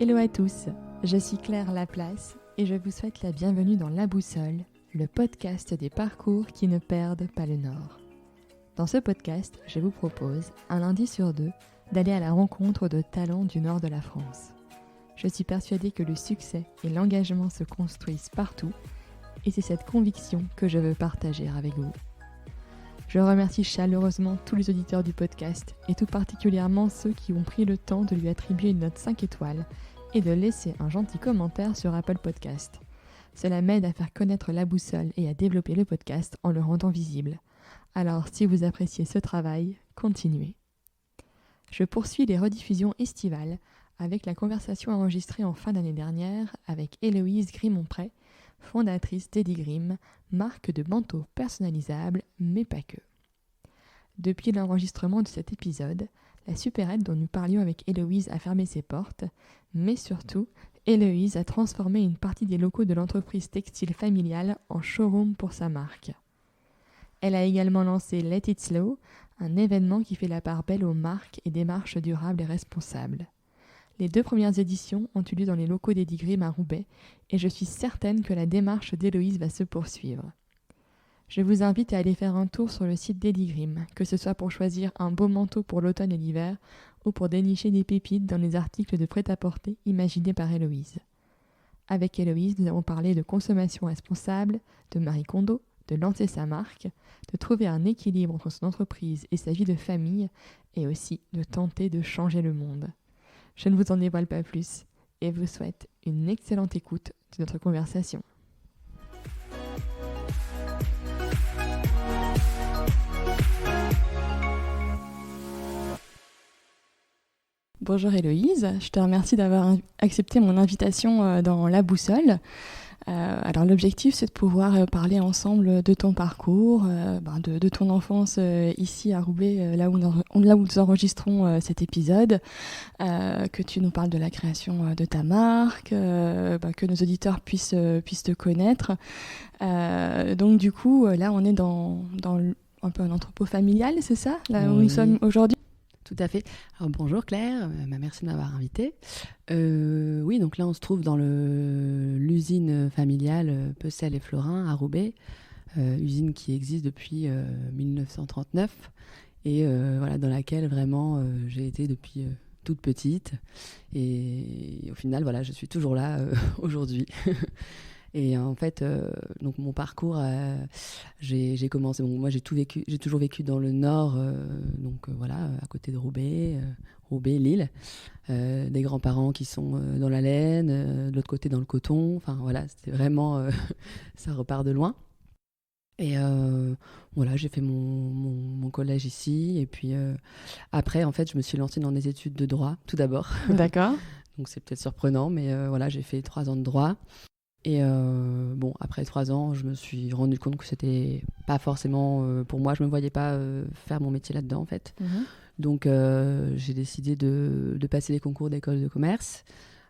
Hello à tous, je suis Claire Laplace et je vous souhaite la bienvenue dans La Boussole, le podcast des parcours qui ne perdent pas le nord. Dans ce podcast, je vous propose, un lundi sur deux, d'aller à la rencontre de talents du nord de la France. Je suis persuadée que le succès et l'engagement se construisent partout et c'est cette conviction que je veux partager avec vous. Je remercie chaleureusement tous les auditeurs du podcast et tout particulièrement ceux qui ont pris le temps de lui attribuer une note 5 étoiles et de laisser un gentil commentaire sur Apple Podcast. Cela m'aide à faire connaître La Boussole et à développer le podcast en le rendant visible. Alors si vous appréciez ce travail, continuez. Je poursuis les rediffusions estivales avec la conversation enregistrée en fin d'année dernière avec Héloïse Grimont-Prey, fondatrice d'Edigrim, marque de manteaux personnalisables, mais pas que. Depuis l'enregistrement de cet épisode, la supérette dont nous parlions avec Héloïse a fermé ses portes, mais surtout, Héloïse a transformé une partie des locaux de l'entreprise textile familiale en showroom pour sa marque. Elle a également lancé Let It Slow, un événement qui fait la part belle aux marques et démarches durables et responsables. Les 2 premières éditions ont eu lieu dans les locaux d'Edigrim à Roubaix et je suis certaine que la démarche d'Héloïse va se poursuivre. Je vous invite à aller faire un tour sur le site d'Edigrim, que ce soit pour choisir un beau manteau pour l'automne et l'hiver ou pour dénicher des pépites dans les articles de prêt-à-porter imaginés par Héloïse. Avec Héloïse, nous avons parlé de consommation responsable, de Marie Kondo, de lancer sa marque, de trouver un équilibre entre son entreprise et sa vie de famille et aussi de tenter de changer le monde. Je ne vous en dévoile pas plus et vous souhaite une excellente écoute de notre conversation. Bonjour Héloïse, je te remercie d'avoir accepté mon invitation dans La Boussole. Alors l'objectif c'est de pouvoir parler ensemble de ton parcours, de ton enfance ici à Roubaix, là où nous enregistrons cet épisode, que tu nous parles de la création de ta marque, que nos auditeurs puissent te connaître. Donc du coup là on est dans un peu un entrepôt familial, c'est ça, là où nous sommes aujourd'hui? Tout à fait. Alors bonjour Claire, merci de m'avoir invitée. Oui, donc là on se trouve dans l'usine familiale Pecelle et Florin à Roubaix, usine qui existe depuis 1939 et voilà, dans laquelle vraiment j'ai été depuis toute petite et au final voilà, je suis toujours là aujourd'hui. Et en fait, donc mon parcours, j'ai commencé. Bon, moi, j'ai toujours vécu dans le Nord, voilà, à côté de Roubaix, Lille. Des grands-parents qui sont dans la laine, de l'autre côté dans le coton. Enfin voilà, c'était vraiment, ça repart de loin. Et voilà, j'ai fait mon collège ici. Et puis après, en fait, je me suis lancée dans des études de droit, tout d'abord. D'accord. Donc c'est peut-être surprenant, mais voilà, j'ai fait 3 ans de droit. Et après 3 ans, je me suis rendu compte que c'était pas forcément pour moi. Je me voyais pas faire mon métier là-dedans, en fait. Donc, j'ai décidé de passer les concours d'école de commerce.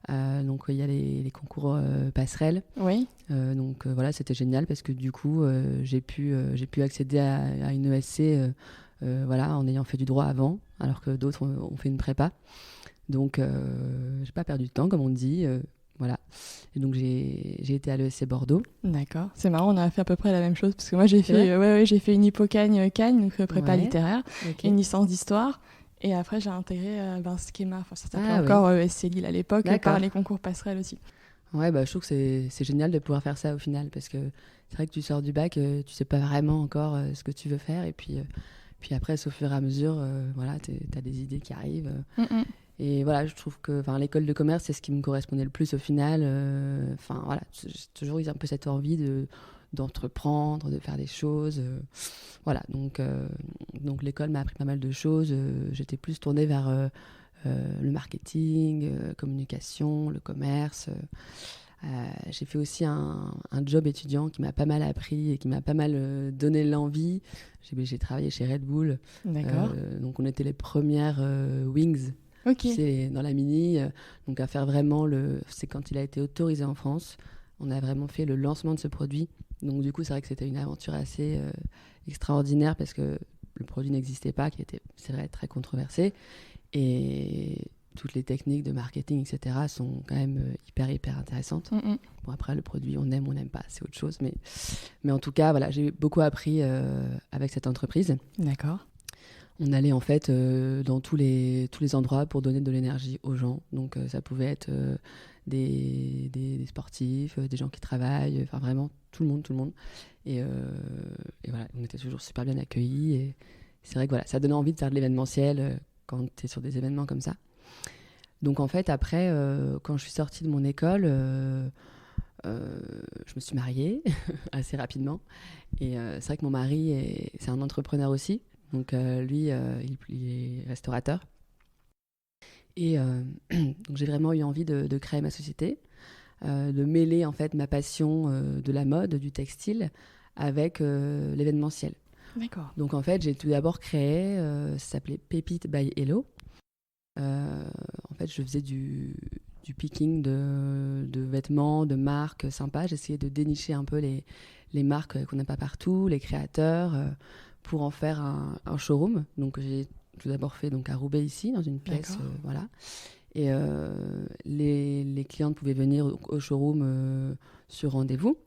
Donc, il y a les concours passerelles. Oui. Donc, voilà, c'était génial parce que du coup, j'ai pu accéder à une ESC voilà, en ayant fait du droit avant, alors que d'autres ont fait une prépa. Donc, j'ai pas perdu de temps, comme on dit. Voilà. Et donc, j'ai été à l'ESC Bordeaux. D'accord. C'est marrant, on a fait à peu près la même chose. Parce que moi, j'ai fait une hypocagne Cagne, donc prépa littéraire, et une licence d'histoire. Et après, j'ai intégré Schema. Enfin, ça s'appelait encore ESC Lille à l'époque, par les concours passerelles aussi. Ouais, je trouve que c'est génial de pouvoir faire ça au final. Parce que c'est vrai que tu sors du bac, tu sais pas vraiment encore ce que tu veux faire. Et puis après, au fur et à mesure, voilà, t'as des idées qui arrivent. Et voilà, je trouve que l'école de commerce, c'est ce qui me correspondait le plus au final. Voilà, j'ai toujours eu un peu cette envie d'entreprendre, de faire des choses. Voilà, donc l'école m'a appris pas mal de choses. J'étais plus tournée vers le marketing, communication, le commerce. J'ai fait aussi un job étudiant qui m'a pas mal appris et qui m'a pas mal donné l'envie. J'ai travaillé chez Red Bull. D'accord. Donc on était les premières Wings. Okay. C'est dans la mini, donc à faire vraiment c'est quand il a été autorisé en France, on a vraiment fait le lancement de ce produit. Donc du coup, c'est vrai que c'était une aventure assez extraordinaire parce que le produit n'existait pas, qui était, c'est vrai, très controversé. Et toutes les techniques de marketing, etc., sont quand même hyper intéressantes. Bon, après, le produit, on aime, on n'aime pas, c'est autre chose. Mais en tout cas, voilà, j'ai beaucoup appris avec cette entreprise. D'accord. On allait en fait dans tous les endroits pour donner de l'énergie aux gens. Donc, ça pouvait être des sportifs, des gens qui travaillent, enfin vraiment tout le monde. Et voilà, on était toujours super bien accueillis. Et c'est vrai que voilà, ça donnait envie de faire de l'événementiel quand tu es sur des événements comme ça. Donc en fait, après, quand je suis sortie de mon école, je me suis mariée assez rapidement. Et c'est vrai que mon mari, c'est un entrepreneur aussi. Donc lui, il est restaurateur. Et donc j'ai vraiment eu envie de créer ma société, de mêler en fait ma passion de la mode, du textile, avec l'événementiel. D'accord. Donc en fait, j'ai tout d'abord créé, ça s'appelait Pépite by Hello. En fait, je faisais du picking de vêtements, de marques sympas. J'essayais de dénicher un peu les marques qu'on n'a pas partout, les créateurs, pour en faire un showroom. Donc j'ai tout d'abord fait donc, à Roubaix ici, dans une pièce. Voilà. Et les clientes pouvaient venir au showroom sur rendez-vous.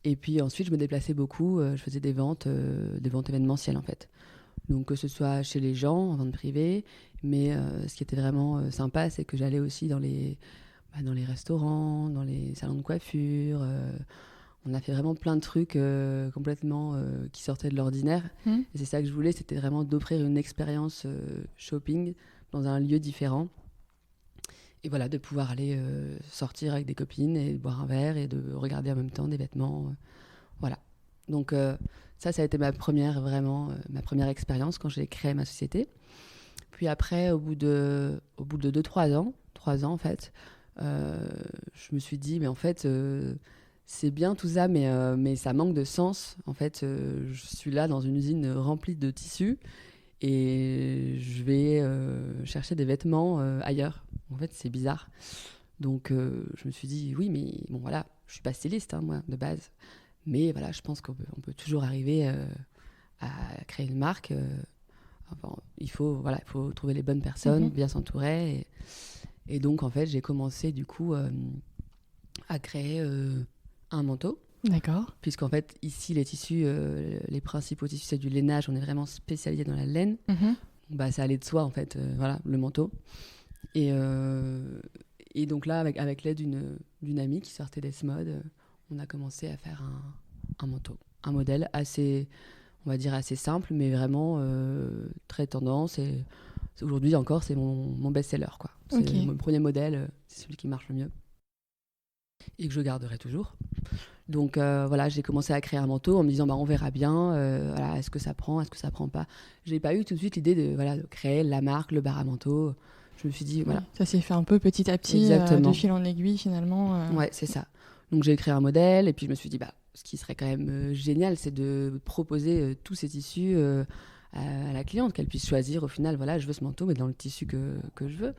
Et puis ensuite, je me déplaçais beaucoup. Je faisais des ventes événementielles en fait. Donc que ce soit chez les gens, en vente privée, mais ce qui était vraiment sympa, c'est que j'allais aussi dans les restaurants, dans les salons de coiffure. On a fait vraiment plein de trucs complètement qui sortaient de l'ordinaire. Et c'est ça que je voulais, c'était vraiment d'offrir une expérience shopping dans un lieu différent. Et voilà, de pouvoir aller sortir avec des copines et boire un verre et de regarder en même temps des vêtements. Voilà. Donc ça a été ma première expérience quand j'ai créé ma société. Puis après, au bout de 2-3 ans, 3 ans en fait, je me suis dit, mais en fait, c'est bien tout ça, mais ça manque de sens. En fait, je suis là dans une usine remplie de tissus et je vais chercher des vêtements ailleurs. En fait, c'est bizarre. Donc, je me suis dit, oui, mais bon, voilà, je suis pas styliste, hein, moi, de base. Mais voilà, je pense qu'on peut toujours arriver à créer une marque. Enfin, il faut trouver les bonnes personnes, bien s'entourer. Et donc, en fait, j'ai commencé, du coup, à créer un manteau. D'accord. Puisqu'en fait, ici, les tissus, les principaux tissus, c'est du lainage. On est vraiment spécialisé dans la laine. Bah, ça allait de soi, en fait, voilà, le manteau. Et donc là, avec l'aide d'une amie qui sortait d'Esmode, on a commencé à faire un manteau. Un modèle assez, on va dire, assez simple, mais vraiment très tendance. Et aujourd'hui encore, c'est mon best-seller, quoi. C'est mon premier modèle, c'est celui qui marche le mieux. Et que je garderai toujours. Donc voilà, j'ai commencé à créer un manteau en me disant on verra bien, voilà, est-ce que ça prend, est-ce que ça prend pas. J'ai pas eu tout de suite l'idée de créer la marque, le bar à manteau. Je me suis dit voilà. Ça s'est fait un peu petit à petit, de fil en aiguille finalement. Ouais, c'est ça. Donc j'ai créé un modèle et puis je me suis dit ce qui serait quand même génial, c'est de proposer tous ces tissus à la cliente, qu'elle puisse choisir au final, voilà, je veux ce manteau mais dans le tissu que je veux.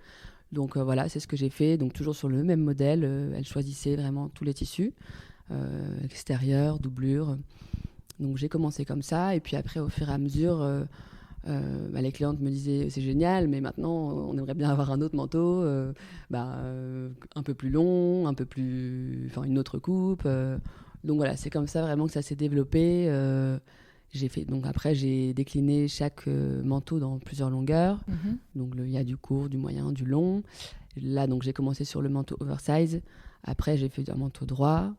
Donc voilà, c'est ce que j'ai fait. Donc toujours sur le même modèle, elle choisissait vraiment tous les tissus, extérieur, doublure. Donc j'ai commencé comme ça. Et puis après, au fur et à mesure, les clientes me disaient c'est génial, mais maintenant on aimerait bien avoir un autre manteau, un peu plus long, enfin une autre coupe. Donc voilà, c'est comme ça vraiment que ça s'est développé. Donc après, j'ai décliné chaque manteau dans plusieurs longueurs. Donc il y a du court, du moyen, du long. Là, donc j'ai commencé sur le manteau oversize. Après, j'ai fait un manteau droit,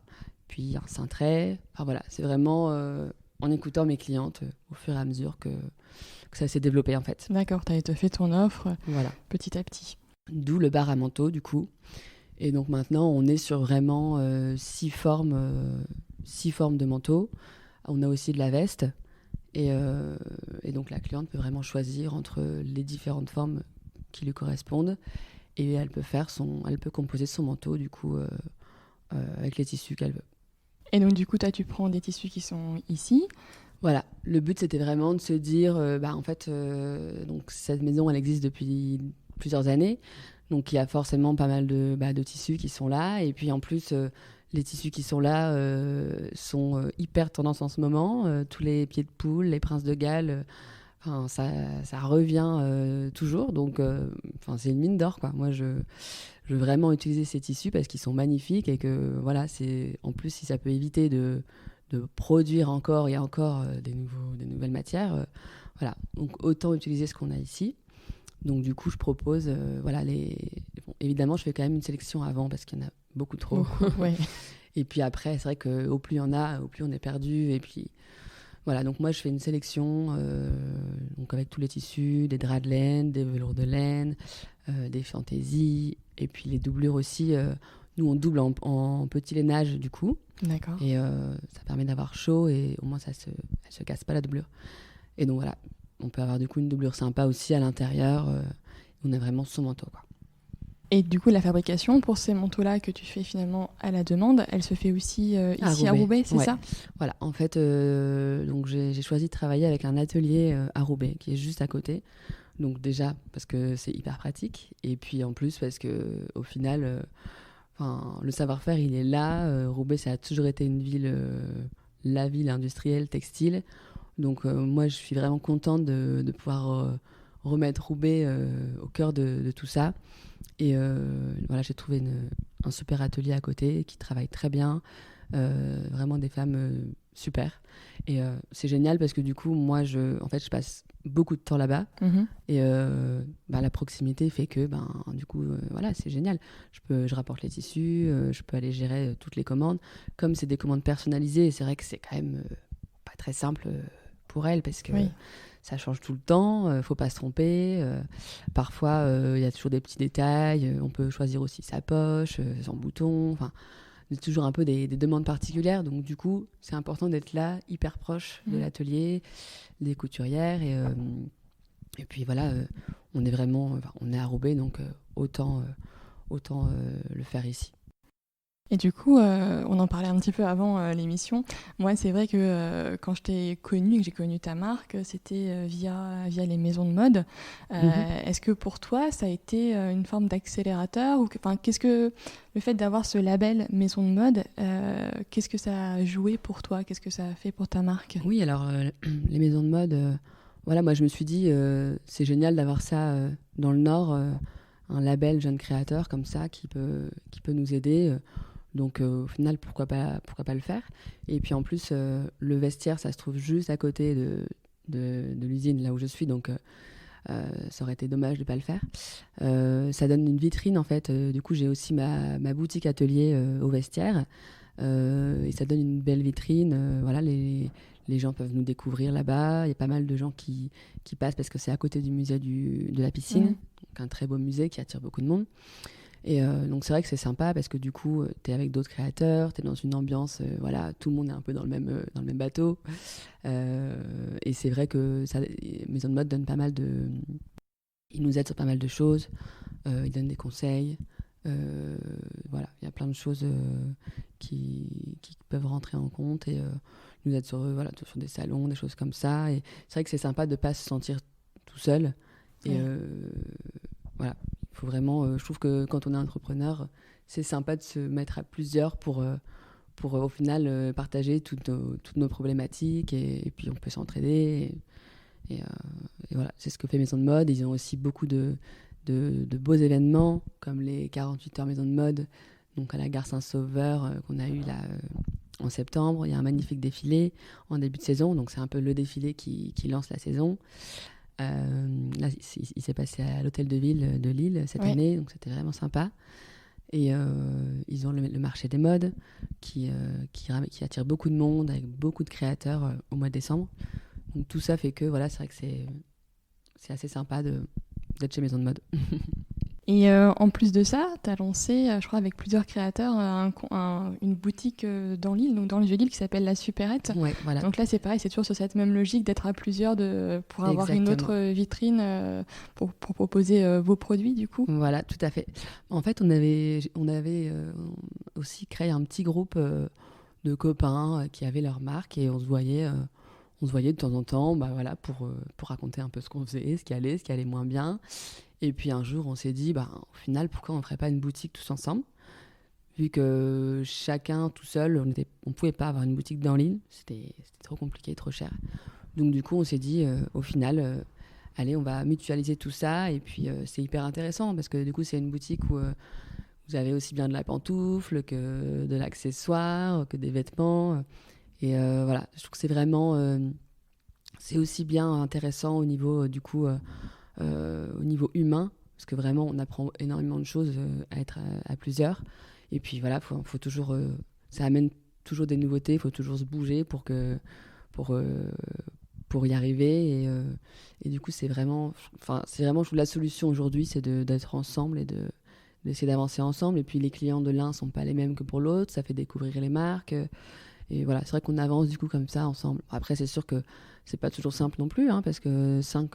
puis un cintré. Enfin voilà, c'est vraiment en écoutant mes clientes au fur et à mesure que ça s'est développé en fait. D'accord, tu as étoffé ton offre voilà. Petit à petit. D'où le bar à manteau du coup. Et donc maintenant, on est sur vraiment 6 formes de manteau. On a aussi de la veste. Et donc la cliente peut vraiment choisir entre les différentes formes qui lui correspondent. Et elle peut composer son manteau du coup avec les tissus qu'elle veut. Et donc du coup, toi, tu prends des tissus qui sont ici. Voilà, le but c'était vraiment de se dire, en fait, donc cette maison elle existe depuis plusieurs années, donc il y a forcément pas mal de tissus qui sont là, et puis en plus les tissus qui sont là sont hyper tendance en ce moment, tous les pieds de poule, les princes de Galles, enfin, ça revient toujours. Donc, enfin, c'est une mine d'or, quoi. Moi, je veux vraiment utiliser ces tissus parce qu'ils sont magnifiques et que, voilà, en plus, si ça peut éviter de produire encore et encore des nouvelles matières, voilà. Donc, autant utiliser ce qu'on a ici. Donc, du coup, je propose, voilà, bon, évidemment, je fais quand même une sélection avant parce qu'il y en a beaucoup trop. Beaucoup, ouais. Et puis après, c'est vrai qu'au plus il y en a, au plus on est perdu. Et puis, voilà, donc moi, je fais une sélection donc avec tous les tissus, des draps de laine, des velours de laine, des fantaisies, et puis les doublures aussi. Nous, on double en petit lainage, du coup. D'accord. Et ça permet d'avoir chaud, et au moins, elle se casse pas, la doublure. Et donc, voilà, on peut avoir du coup une doublure sympa aussi à l'intérieur. On a vraiment son manteau, quoi. Et du coup, la fabrication pour ces manteaux-là que tu fais finalement à la demande, elle se fait aussi ici à Roubaix, c'est ouais. ça? Voilà, en fait, donc j'ai choisi de travailler avec un atelier à Roubaix, qui est juste à côté. Donc déjà, parce que c'est hyper pratique, et puis en plus, parce que au final, le savoir-faire, il est là. Roubaix, ça a toujours été une ville, la ville industrielle, textile. Donc moi, je suis vraiment contente de pouvoir remettre Roubaix au cœur de tout ça. Et voilà, j'ai trouvé un super atelier à côté qui travaille très bien. Vraiment des femmes super. Et c'est génial parce que du coup, moi, je passe beaucoup de temps là-bas. Mhm. Et la proximité fait que, du coup, voilà, c'est génial. Je rapporte les tissus, je peux aller gérer toutes les commandes. Comme c'est des commandes personnalisées, c'est vrai que c'est quand même pas très simple pour elles parce que ça change tout le temps, faut pas se tromper. Parfois, il y a toujours des petits détails. On peut choisir aussi sa poche, son bouton. Enfin, il y a toujours un peu des demandes particulières. Donc, du coup, c'est important d'être là, hyper proche de l'atelier, des couturières. Et puis, voilà, on est à Roubaix, donc autant le faire ici. Et du coup, on en parlait un petit peu avant l'émission. Moi, c'est vrai que quand je t'ai connue et que j'ai connu ta marque, c'était via les maisons de mode. Est-ce que pour toi, ça a été une forme d'accélérateur qu'est-ce que le fait d'avoir ce label maison de mode, qu'est-ce que ça a joué pour toi? Qu'est-ce que ça a fait pour ta marque? Oui, alors les maisons de mode, voilà, moi je me suis dit, c'est génial d'avoir ça dans le Nord, un label jeune créateur comme ça qui peut nous aider. Donc au final, pourquoi pas le faire. Et puis en plus, le vestiaire, ça se trouve juste à côté de l'usine, là où je suis. Donc ça aurait été dommage de ne pas le faire. Ça donne une vitrine, en fait. Du coup, j'ai aussi ma boutique atelier au vestiaire. Et ça donne une belle vitrine. Voilà, les gens peuvent nous découvrir là-bas. Il y a pas mal de gens qui passent parce que c'est à côté du musée de la piscine. Donc un très beau musée qui attire beaucoup de monde. Et donc c'est vrai que c'est sympa parce que du coup t'es avec d'autres créateurs, t'es dans une ambiance, voilà, tout le monde est un peu dans le même bateau. Et c'est vrai que Maison de Mode donne pas mal ils nous aident sur pas mal de choses, ils donnent des conseils, voilà, il y a plein de choses qui peuvent rentrer en compte et nous aident sur des salons, des choses comme ça. Et c'est vrai que c'est sympa de pas se sentir tout seul. Et voilà. Il faut vraiment, je trouve que quand on est entrepreneur, c'est sympa de se mettre à plusieurs pour au final partager toutes nos problématiques et puis on peut s'entraider. Et voilà, c'est ce que fait Maison de Mode. Ils ont aussi beaucoup de beaux événements comme les 48 heures Maison de Mode, donc à la gare Saint-Sauveur qu'on a eu là en septembre. Il y a un magnifique défilé en début de saison, donc c'est un peu le défilé qui lance la saison. Là, il s'est passé à l'hôtel de ville de Lille cette année, donc c'était vraiment sympa. Et ils ont le marché des modes qui attire beaucoup de monde avec beaucoup de créateurs au mois de décembre. Donc tout ça fait que voilà, c'est vrai que c'est assez sympa d'être chez Maison de Mode. Et en plus de ça, tu as lancé, je crois, avec plusieurs créateurs, une boutique dans Lille, donc dans le Vieux-Lille, qui s'appelle La Supérette. Ouais, voilà. Donc là, c'est pareil, c'est toujours sur cette même logique d'être à plusieurs pour avoir une autre vitrine pour proposer vos produits, du coup. Voilà, tout à fait. En fait, on avait aussi créé un petit groupe de copains qui avaient leur marque et on se voyait de temps en temps, voilà, pour raconter un peu ce qu'on faisait, ce qui allait moins bien. Et puis un jour, on s'est dit, au final, pourquoi on ne ferait pas une boutique tous ensemble? Vu que chacun tout seul, on ne pouvait pas avoir une boutique dans l'île, c'était trop compliqué, trop cher. Donc du coup, on s'est dit, au final, allez, on va mutualiser tout ça. Et puis, c'est hyper intéressant parce que du coup, c'est une boutique où vous avez aussi bien de la pantoufle que de l'accessoire, que des vêtements. Et voilà, je trouve que c'est vraiment... c'est aussi bien intéressant au niveau, du coup, au niveau humain. Parce que vraiment, on apprend énormément de choses à être à plusieurs. Et puis voilà, faut toujours... ça amène toujours des nouveautés, il faut toujours se bouger pour, euh, pour y arriver. Et du coup, c'est vraiment, je trouve la solution aujourd'hui, c'est d'être ensemble et d'essayer d'avancer ensemble. Et puis, les clients de l'un ne sont pas les mêmes que pour l'autre. Ça fait découvrir les marques. Et voilà, c'est vrai qu'on avance du coup comme ça ensemble. Après, c'est sûr que c'est pas toujours simple non plus, hein, parce que 5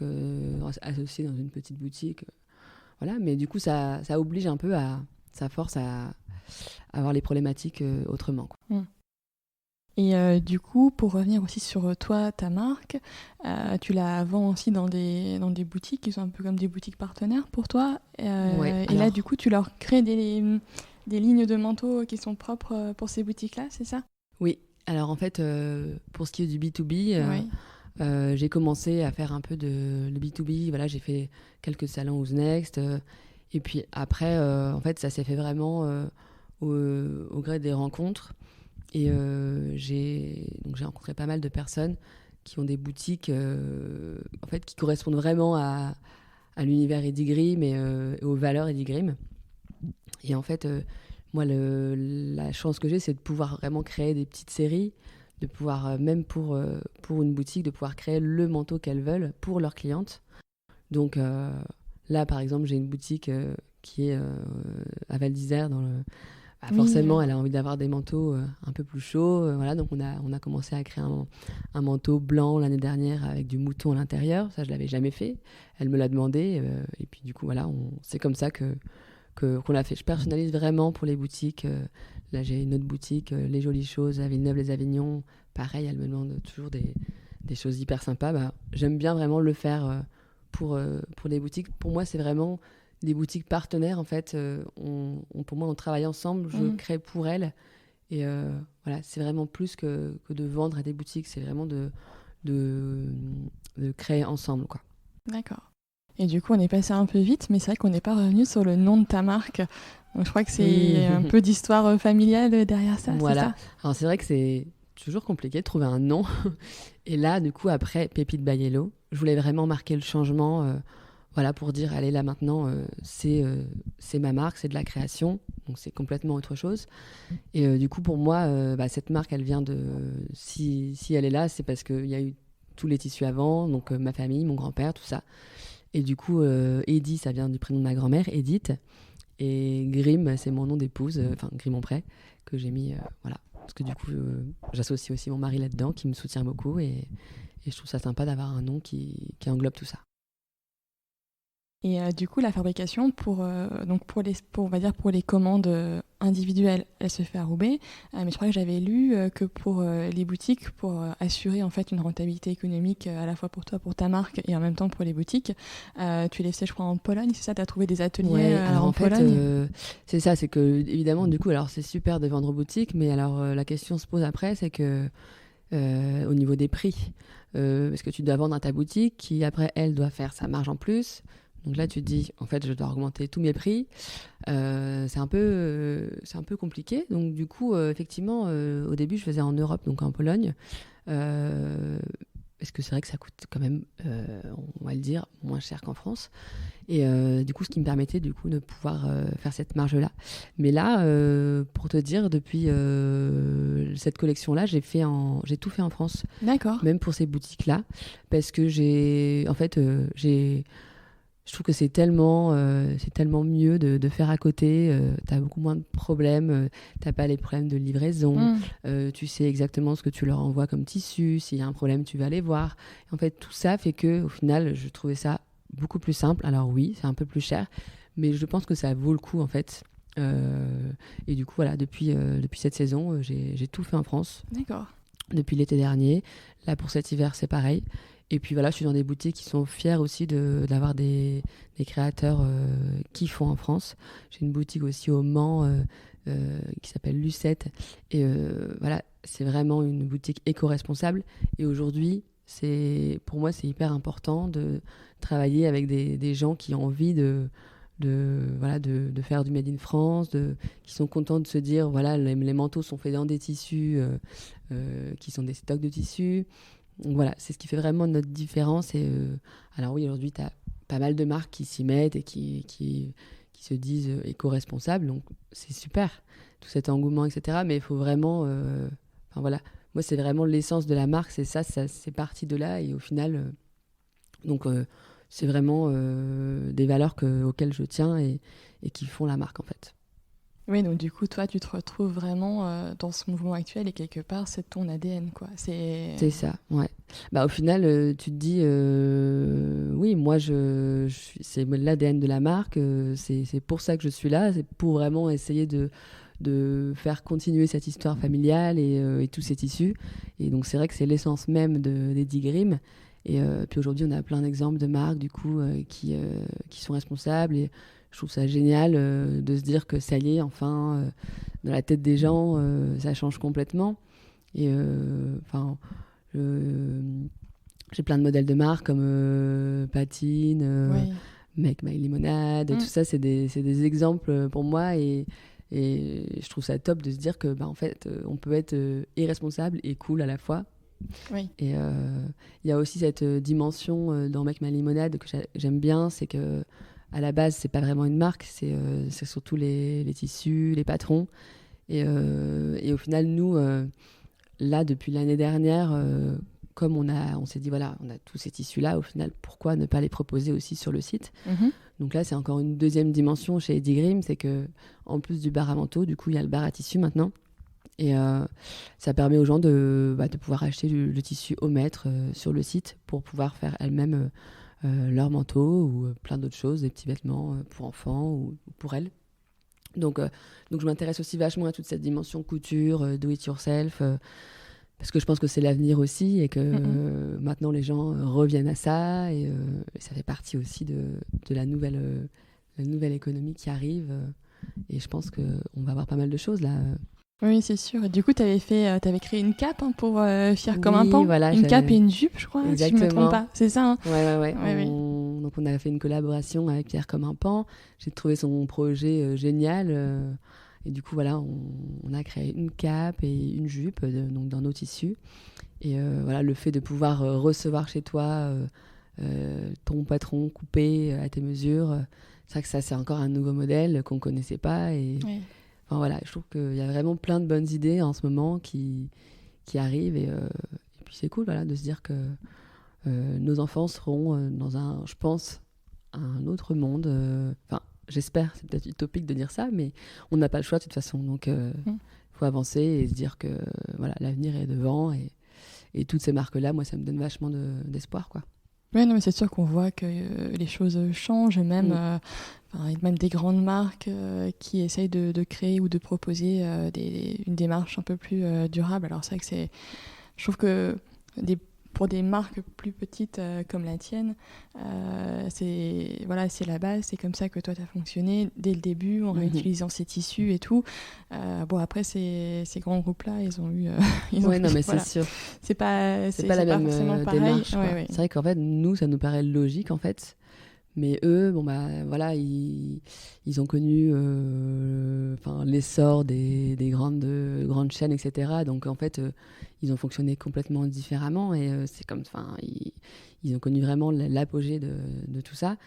associés dans une petite boutique, voilà. Mais du coup, ça oblige un peu ça force à voir les problématiques autrement, quoi. Et du coup, pour revenir aussi sur toi, ta marque, tu la vends aussi dans des boutiques qui sont un peu comme des boutiques partenaires pour toi. Ouais, et là, du coup, tu leur crées des lignes de manteaux qui sont propres pour ces boutiques-là, c'est ça? Oui. Alors en fait, pour ce qui est du B2B, Oui. j'ai commencé à faire un peu de le B2B. Voilà, j'ai fait quelques salons Who's Next. Et puis après, en fait, ça s'est fait vraiment au gré des rencontres. Et donc j'ai rencontré pas mal de personnes qui ont des boutiques en fait, qui correspondent vraiment à l'univers Eddie Grimm et aux valeurs Eddie Grimm. Et en fait, moi, la chance que j'ai, c'est de pouvoir vraiment créer des petites séries, de pouvoir, même pour une boutique, de pouvoir créer le manteau qu'elles veulent pour leurs clientes. Donc là, par exemple, j'ai une boutique qui est à Val d'Isère, bah, Oui, forcément, elle a envie d'avoir des manteaux un peu plus chauds. Voilà, donc on a commencé à créer un manteau blanc l'année dernière avec du mouton à l'intérieur. Ça, je l'avais jamais fait. Elle me l'a demandé. Et puis du coup, voilà, c'est comme ça qu'on l'a fait. Je personnalise vraiment pour les boutiques. Là, j'ai une autre boutique, Les Jolies Choses, à Villeneuve-les-Avignon. Pareil, elle me demande toujours des choses hyper sympas. Bah, j'aime bien vraiment le faire pour les boutiques. Pour moi, c'est vraiment des boutiques partenaires. En fait, pour moi, on travaille ensemble. Je crée pour elles. Et voilà, c'est vraiment plus que de vendre à des boutiques. C'est vraiment de créer ensemble, quoi. D'accord. Et du coup, on est passé un peu vite, mais c'est vrai qu'on n'est pas revenu sur le nom de ta marque. Donc, je crois que c'est Oui. un peu d'histoire familiale derrière ça, Voilà. c'est ça? Alors, c'est vrai que c'est toujours compliqué de trouver un nom. Et là, du coup, après Pépite by Hello, je voulais vraiment marquer le changement. Voilà, pour dire, allez, là maintenant, c'est ma marque, c'est de la création. Donc, c'est complètement autre chose. Et du coup, pour moi, bah, cette marque, elle vient de... Si elle est là, c'est parce qu'il y a eu tous les tissus avant, donc ma famille, mon grand-père, tout ça. Et du coup, Eddy, ça vient du prénom de ma grand-mère, Edith. Et Grimm, c'est mon nom d'épouse, enfin Grimm-en-Pré, que j'ai mis, voilà. Parce que du coup, j'associe aussi mon mari là-dedans, qui me soutient beaucoup. Et je trouve ça sympa d'avoir un nom qui englobe tout ça. Et du coup, la fabrication donc on va dire pour les commandes individuelles, elle se fait à Roubaix. Mais je crois que j'avais lu que pour les boutiques, pour assurer en fait une rentabilité économique à la fois pour toi, pour ta marque et en même temps pour les boutiques, tu les faisais, je crois, en Pologne, c'est ça? Tu as trouvé des ateliers Ouais, alors en en fait, Pologne? c'est ça, c'est que évidemment, du coup, alors c'est super de vendre aux boutiques, mais alors la question se pose après, c'est que au niveau des prix, parce que tu dois vendre à ta boutique, qui après, elle doit faire sa marge en plus. Donc là, tu te dis, en fait, je dois augmenter tous mes prix. C'est un peu compliqué. Donc du coup, effectivement, au début, je faisais en Europe, donc en Pologne. Parce que c'est vrai que ça coûte quand même, on va le dire, moins cher qu'en France. Et du coup, ce qui me permettait du coup de pouvoir faire cette marge-là. Mais là, pour te dire, depuis cette collection-là, j'ai tout fait en France, D'accord. même pour ces boutiques-là, parce que je trouve que c'est tellement mieux de faire à côté. T'as beaucoup moins de problèmes. T'as pas les problèmes de livraison. Tu sais exactement ce que tu leur envoies comme tissu. S'il y a un problème, tu vas les voir. En fait, tout ça fait que, au final, je trouvais ça beaucoup plus simple. Alors oui, c'est un peu plus cher, mais je pense que ça vaut le coup en fait. Et du coup, voilà, depuis cette saison, j'ai tout fait en France. D'accord. Depuis l'été dernier. Là, pour cet hiver, c'est pareil. Et puis voilà, je suis dans des boutiques qui sont fières aussi d'avoir des créateurs qui font en France. J'ai une boutique aussi au Mans qui s'appelle Lucette. Et voilà, c'est vraiment une boutique éco-responsable. Et aujourd'hui, pour moi, c'est hyper important de travailler avec des gens qui ont envie de faire du Made in France, qui sont contents de se dire, voilà, les manteaux sont faits dans des tissus qui sont des stocks de tissus. Donc voilà, c'est ce qui fait vraiment notre différence. Et, alors oui, aujourd'hui, tu as pas mal de marques qui s'y mettent et qui se disent éco-responsables, donc c'est super, tout cet engouement, etc. Mais il faut vraiment... Enfin voilà, moi, c'est vraiment l'essence de la marque, ça c'est parti de là. Et au final, c'est vraiment des valeurs auxquelles je tiens et qui font la marque, en fait. Oui, donc du coup, toi, tu te retrouves vraiment dans ce mouvement actuel et quelque part, c'est ton ADN, quoi. C'est ça, ouais. Bah, au final, tu te dis, oui, moi, c'est l'ADN de la marque, c'est pour ça que je suis là, c'est pour vraiment essayer de faire continuer cette histoire familiale et tous ces tissus. Et donc, c'est vrai que c'est l'essence même des 10 Grimm. Et puis aujourd'hui, on a plein d'exemples de marques, du coup, qui sont responsables. Et je trouve ça génial de se dire que ça y est, enfin, dans la tête des gens, ça change complètement. Et j'ai plein de modèles de marques comme Patine, Oui. Make My Limonade, tout ça, c'est des exemples pour moi. Et je trouve ça top de se dire que, en fait, on peut être irresponsable et cool à la fois. Oui. Et il y a aussi cette dimension dans Make My Limonade que j'aime bien, c'est que à la base, c'est pas vraiment une marque, c'est surtout les tissus, les patrons. Et au final, nous, là, depuis l'année dernière, comme on s'est dit, voilà, on a tous ces tissus-là, au final, pourquoi ne pas les proposer aussi sur le site ? Donc là, c'est encore une deuxième dimension chez 10 Grimm, c'est que en plus du bar à manteau, du coup, il y a le bar à tissu maintenant. Et ça permet aux gens de pouvoir acheter le tissu au mètre sur le site pour pouvoir faire elles-mêmes leur manteau ou plein d'autres choses, des petits vêtements pour enfants ou pour elles. Donc je m'intéresse aussi vachement à toute cette dimension couture, do it yourself, parce que je pense que c'est l'avenir aussi et que maintenant les gens reviennent à ça et ça fait partie aussi de la nouvelle économie qui arrive. Et je pense qu'on va avoir pas mal de choses là. Oui, c'est sûr. Et du coup, t'avais créé une cape pour Fier comme un Oui, pan. voilà, une cape et une jupe, je crois, exactement. si je me trompe pas. C'est ça, hein ? Ouais. Oui. Donc on a fait une collaboration avec Pierre comme un pan. J'ai trouvé son projet génial. Et du coup, voilà, on a créé une cape et une jupe donc dans nos tissus. Et voilà, le fait de pouvoir recevoir chez toi ton patron coupé à tes mesures, c'est vrai que ça, c'est encore un nouveau modèle qu'on ne connaissait pas. Et enfin, voilà, je trouve qu'il y a vraiment plein de bonnes idées en ce moment qui arrivent. Et puis c'est cool, voilà, de se dire que nos enfants seront dans je pense, un autre monde. Enfin, j'espère, c'est peut-être utopique de dire ça, mais on n'a pas le choix de toute façon. Donc, faut avancer et se dire que voilà, l'avenir est devant. Et toutes ces marques-là, moi, ça me donne vachement d'espoir, quoi. Oui, non, mais c'est sûr qu'on voit que les choses changent, et même, même des grandes marques qui essayent de créer ou de proposer une démarche un peu plus durable. Alors c'est vrai que je trouve que pour des marques plus petites comme la tienne, c'est la base, c'est comme ça que toi tu as fonctionné dès le début en réutilisant ces tissus et tout. Bon, après ces grands groupes-là, ils ont eu... non, mais c'est sûr. C'est pas la même forcément pareil. démarche. C'est vrai qu'en fait, nous, ça nous paraît logique, en fait. Mais eux, voilà, ils ont connu l'essor des grandes chaînes, etc. Donc, en fait, ils ont fonctionné complètement différemment. Et c'est comme, ils ont connu vraiment l'apogée de tout ça.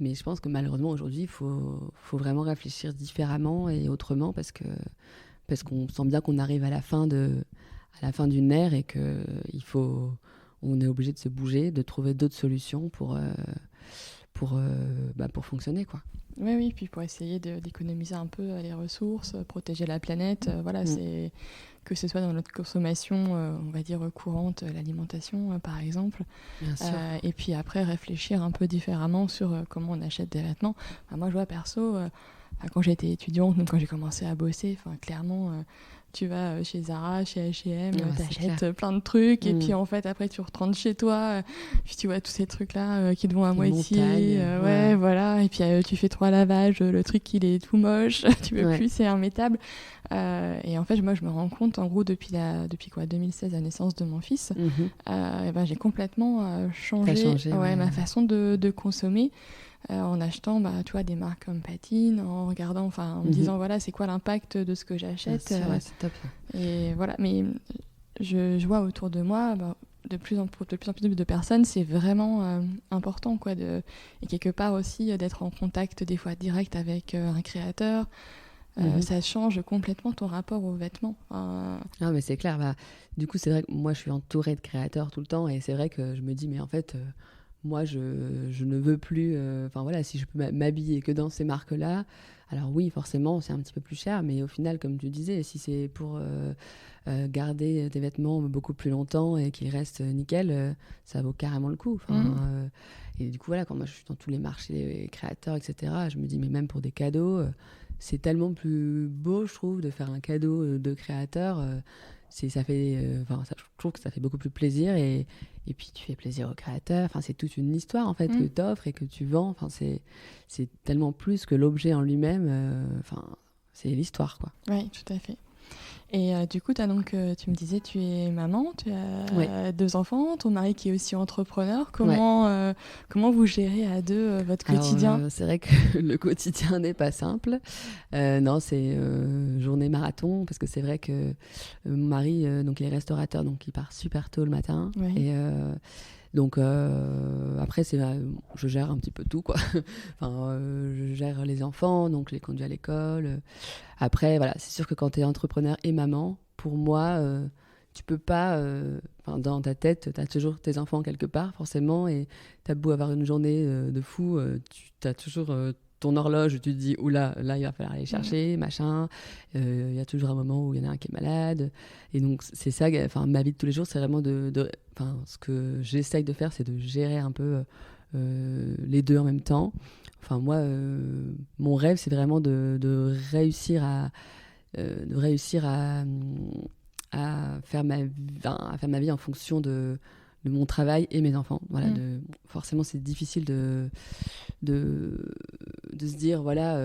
Mais je pense que malheureusement, aujourd'hui, il faut vraiment réfléchir différemment et autrement parce qu'on sent bien qu'on arrive à la fin d'une ère et qu'on est obligé de se bouger, de trouver d'autres solutions pour fonctionner, quoi. Oui, puis pour essayer d'économiser un peu les ressources, protéger la planète, c'est que ce soit dans notre consommation, on va dire courante, l'alimentation par exemple. Bien sûr. Et puis après réfléchir un peu différemment sur comment on achète des vêtements. Moi je vois perso, quand j'étais étudiante, donc quand j'ai commencé à bosser, clairement tu vas chez Zara, chez H&M, c'est t'achètes clair. plein de trucs et puis en fait après tu rentres chez toi, puis tu vois tous ces trucs là qui te vont à Des moitié, montagnes, ouais voilà, et puis tu fais 3 lavages, le truc il est tout moche, tu veux plus, c'est immétable. Et en fait moi je me rends compte en gros depuis 2016, la naissance de mon fils, et ben, j'ai complètement changé ma façon de consommer. En achetant tu vois, des marques comme Patine, en regardant, en me disant voilà c'est quoi l'impact de ce que j'achète. C'est top. Et voilà, mais je vois autour de moi de plus en plus de personnes, c'est vraiment important quoi, et quelque part aussi d'être en contact des fois direct avec un créateur. Ça change complètement ton rapport aux vêtements. Non, mais c'est clair. Du coup, c'est vrai que moi, je suis entourée de créateurs tout le temps. Et c'est vrai que je me dis, mais en fait, moi, je ne veux plus... si je peux m'habiller que dans ces marques-là, alors oui, forcément, c'est un petit peu plus cher. Mais au final, comme tu disais, si c'est pour garder des vêtements beaucoup plus longtemps et qu'ils restent nickel, ça vaut carrément le coup. Et du coup, voilà, quand moi, je suis dans tous les marchés créateurs, etc., je me dis, mais même pour des cadeaux... c'est tellement plus beau, je trouve, de faire un cadeau de créateur. Je trouve que ça fait beaucoup plus plaisir et puis tu fais plaisir au créateur. Enfin, c'est toute une histoire en fait que tu offres et que tu vends. Enfin, c'est tellement plus que l'objet en lui-même. C'est l'histoire, quoi. Oui, tout à fait. Et du coup, tu me disais, tu es maman, tu as 2 enfants, ton mari qui est aussi entrepreneur. Comment vous gérez à 2 votre quotidien ? Alors, c'est vrai que le quotidien n'est pas simple. Non, c'est journée marathon, parce que c'est vrai que mon mari, donc il est restaurateur, donc il part super tôt le matin. Oui. Et donc après, je gère un petit peu tout, quoi. Je gère les enfants, donc je les conduis à l'école. Après, voilà, c'est sûr que quand tu es entrepreneur et maman, pour moi, tu peux pas... dans ta tête, tu as toujours tes enfants quelque part, forcément, et tu as beau avoir une journée de fou, tu as toujours ton horloge où tu te dis, oula, là, il va falloir aller chercher, machin. Il y a toujours un moment où il y en a un qui est malade. Et donc, c'est ça, ma vie de tous les jours, c'est vraiment ce que j'essaye de faire, c'est de gérer un peu les deux en même temps. Enfin, moi, mon rêve, c'est vraiment de réussir à faire ma vie en fonction de mon travail et mes enfants. Voilà, forcément, c'est difficile de se dire, voilà,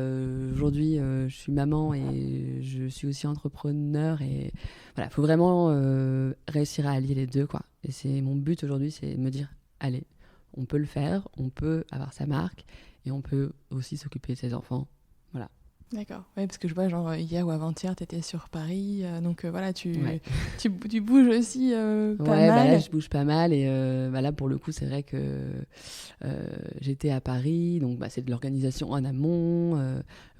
aujourd'hui, je suis maman et je suis aussi entrepreneur. Et voilà, il faut vraiment réussir à allier les deux, quoi. Et c'est mon but aujourd'hui, c'est de me dire, allez, on peut le faire, on peut avoir sa marque et on peut aussi s'occuper de ses enfants. Voilà. D'accord. Ouais, parce que je vois, genre, hier ou avant-hier, tu étais sur Paris. Donc, voilà, tu bouges aussi pas mal. Là, je bouge pas mal. Et là, pour le coup, c'est vrai que j'étais à Paris. Donc, c'est de l'organisation en amont.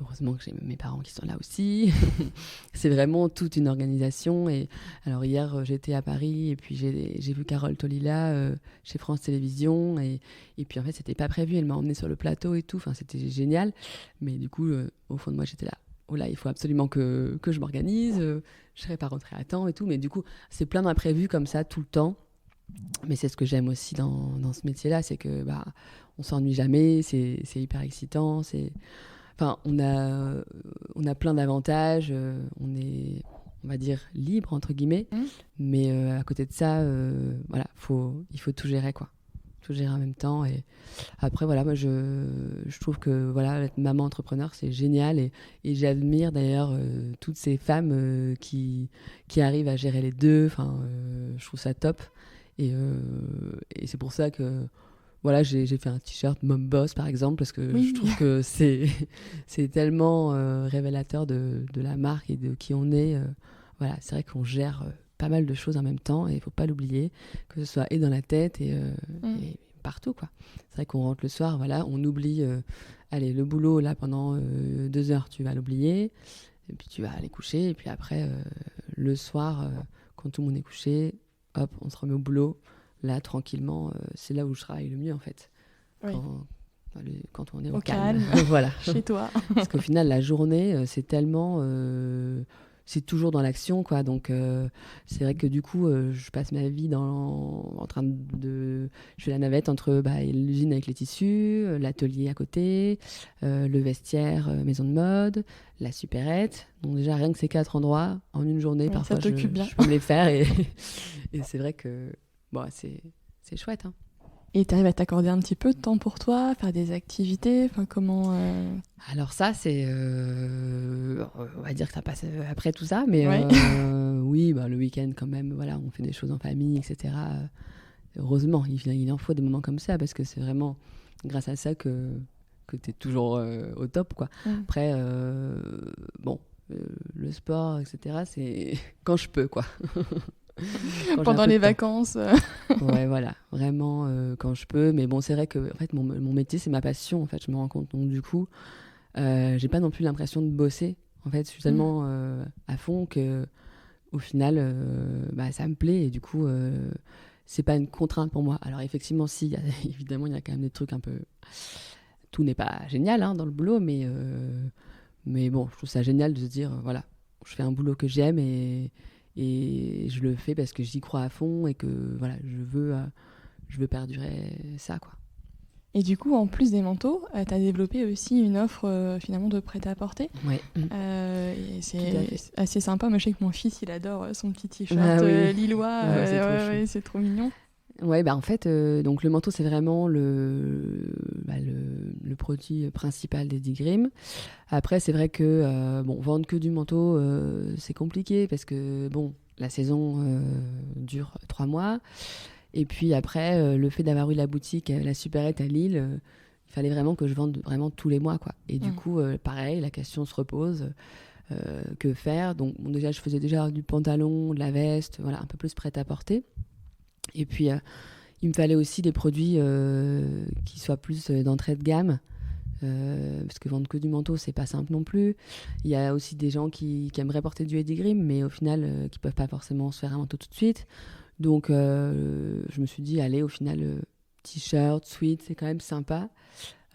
Heureusement que j'ai mes parents qui sont là aussi. C'est vraiment toute une organisation. Et alors, hier, j'étais à Paris. Et puis, j'ai vu Carole Tolila chez France Télévisions. Et puis, en fait, c'était pas prévu. Elle m'a emmenée sur le plateau et tout. Enfin, c'était génial. Mais du coup... au fond de moi, j'étais là. Oh là, il faut absolument que je m'organise. Je ne serais pas rentrée à temps et tout. Mais du coup, c'est plein d'imprévus comme ça tout le temps. Mais c'est ce que j'aime aussi dans ce métier-là, c'est que on s'ennuie jamais. C'est hyper excitant. On a plein d'avantages. On est, on va dire, libre entre guillemets. Mais à côté de ça, il faut tout gérer, quoi. Tout gérer en même temps. Et après, voilà, moi, je trouve que être maman entrepreneur, c'est génial. Et j'admire d'ailleurs toutes ces femmes qui arrivent à gérer les deux. Je trouve ça top. Et c'est pour ça que j'ai fait un t-shirt Mom Boss, par exemple, parce que je trouve que c'est tellement révélateur de la marque et de qui on est. C'est vrai qu'on gère... pas mal de choses en même temps et il faut pas l'oublier, que ce soit et dans la tête et partout, quoi. C'est vrai qu'on rentre le soir, on oublie allez, le boulot là pendant 2 heures, tu vas l'oublier et puis tu vas aller coucher et puis après le soir quand tout le monde est couché, hop, on se remet au boulot là tranquillement, c'est là où je travaille le mieux en fait. Quand on est au calme. Voilà. Chez toi. Parce qu'au final la journée c'est tellement c'est toujours dans l'action, quoi. Donc, c'est vrai que du coup, je passe ma vie en train de... Je fais la navette entre l'usine avec les tissus, l'atelier à côté, le vestiaire, maison de mode, la supérette. Donc déjà, rien que ces 4 endroits, en une journée, parfois, je peux me les faire. Et c'est vrai que c'est chouette, hein. Et tu arrives à t'accorder un petit peu de temps pour toi, faire des activités, enfin comment Alors ça, c'est... on va dire que ça passe après tout ça, mais ouais. oui, le week-end quand même, voilà, on fait des choses en famille, etc. Heureusement, il en faut des moments comme ça, parce que c'est vraiment grâce à ça que tu es toujours au top, quoi. Après, le sport, etc., c'est quand je peux, quoi. Pendant les vacances. Ouais, voilà, vraiment quand je peux. Mais bon, c'est vrai que en fait, mon métier, c'est ma passion, en fait, je me rends compte. Donc du coup, j'ai pas non plus l'impression de bosser. En fait, je suis tellement à fond que au final, ça me plaît et du coup, c'est pas une contrainte pour moi. Alors effectivement, si, évidemment, il y a quand même des trucs un peu... Tout n'est pas génial dans le boulot, mais bon, je trouve ça génial de se dire, voilà, je fais un boulot que j'aime et je le fais parce que j'y crois à fond et que voilà, je veux perdurer ça, quoi. Et du coup, en plus des manteaux, tu as développé aussi une offre finalement de prêt-à-porter. Ouais. Et c'est assez sympa. Moi, je sais que mon fils, il adore son petit t-shirt lillois. C'est trop mignon. Ouais, en fait, donc le manteau, c'est vraiment le produit principal des 10 Grimm. Après, c'est vrai que vendre que du manteau, c'est compliqué parce que la saison dure 3 mois. Et puis après, le fait d'avoir eu la boutique, la supérette à Lille, il fallait vraiment que je vende vraiment tous les mois, quoi. Et du coup, pareil, la question se repose. Que faire? Donc déjà, je faisais déjà du pantalon, de la veste, voilà, un peu plus prêt-à-porter. Et puis, il me fallait aussi des produits qui soient plus d'entrée de gamme. Parce que vendre que du manteau, c'est pas simple non plus. Il y a aussi des gens qui aimeraient porter du Eddie Grimm, mais au final, qui peuvent pas forcément se faire un manteau tout de suite. Donc, je me suis dit, allez, au final, t-shirt, sweat, c'est quand même sympa.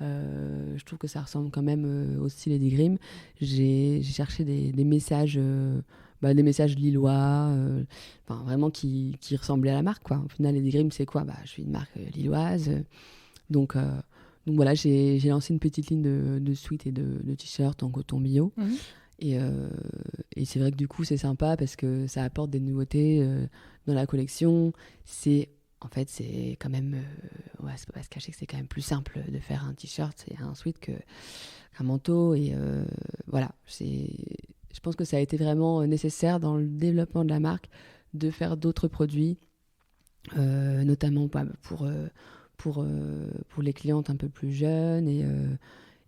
Je trouve que ça ressemble quand même au style Eddie Grimm. J'ai cherché des messages... des messages lillois, vraiment qui ressemblaient à la marque, quoi. Au final, Eddie Grimm, c'est quoi? Je suis une marque lilloise. Donc voilà, j'ai lancé une petite ligne de sweats et de t-shirts en coton bio. Et c'est vrai que du coup, c'est sympa parce que ça apporte des nouveautés dans la collection. En fait, c'est quand même... c'est pas se cacher que c'est quand même plus simple de faire un t-shirt et un sweat qu'un manteau. Et voilà, je pense que ça a été vraiment nécessaire dans le développement de la marque de faire d'autres produits, notamment pour les clientes un peu plus jeunes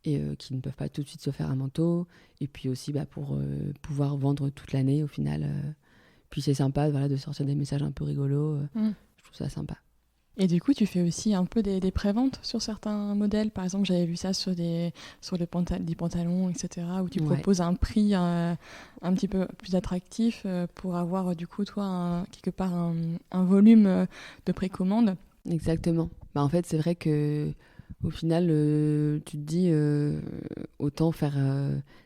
et qui ne peuvent pas tout de suite se faire un manteau. Et puis aussi pour pouvoir vendre toute l'année au final. Puis c'est sympa de sortir des messages un peu rigolos. Je trouve ça sympa. Et du coup, tu fais aussi un peu des préventes sur certains modèles. Par exemple, j'avais vu ça sur des pantalons, etc., où tu proposes un prix un petit peu plus attractif pour avoir, du coup, toi, quelque part, un volume de précommande. Exactement. En fait, c'est vrai que au final, tu te dis autant faire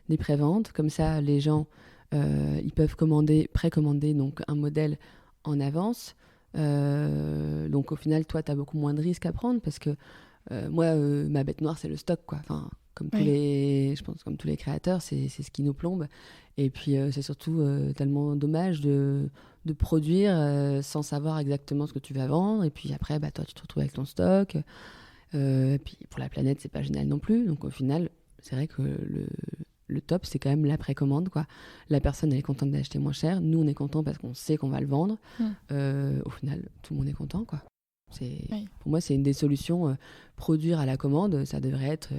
des préventes. Comme ça, les gens, ils peuvent précommander donc un modèle en avance. Donc au final, toi, tu as beaucoup moins de risques à prendre parce que moi, ma bête noire, c'est le stock, quoi. Enfin, comme tous les créateurs, c'est ce qui nous plombe. Et puis, c'est surtout tellement dommage de produire sans savoir exactement ce que tu vas vendre. Et puis après, toi, tu te retrouves avec ton stock. Et puis pour la planète, c'est pas génial non plus. Donc au final, c'est vrai que le top, c'est quand même la précommande, quoi. La personne, elle est contente d'acheter moins cher. Nous, on est content parce qu'on sait qu'on va le vendre. Au final, tout le monde est content, quoi. Pour moi, c'est une des solutions. Produire à la commande, ça devrait être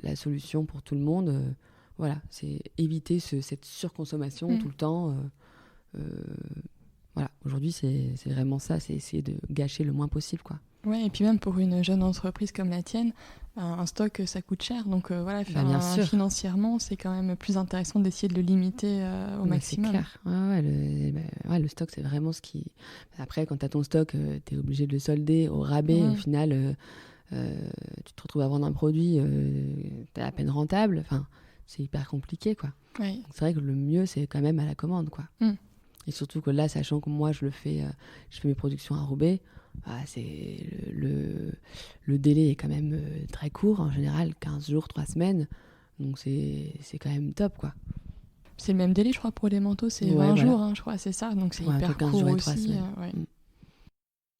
la solution pour tout le monde. Voilà, c'est éviter cette surconsommation tout le temps. Voilà, aujourd'hui, c'est vraiment ça. C'est essayer de gâcher le moins possible, quoi. Ouais, et puis même pour une jeune entreprise comme la tienne, un stock, ça coûte cher. Donc financièrement, c'est quand même plus intéressant d'essayer de le limiter au maximum. C'est clair. Le stock, c'est vraiment ce qui... Après, quand tu as ton stock, tu es obligé de le solder au rabais. Au final, tu te retrouves à vendre un produit, tu es à peine rentable. Enfin, c'est hyper compliqué, quoi. Ouais. Donc, c'est vrai que le mieux, c'est quand même à la commande, quoi. Et surtout que là, sachant que moi, je fais mes productions à Roubaix, c'est le délai est quand même très court, en général 15 jours, 3 semaines. Donc c'est quand même top, quoi. C'est le même délai, je crois, pour les manteaux, c'est 20 voilà. jours, je crois, c'est ça. Donc c'est hyper entre 15 court jours et 3 aussi. semaines.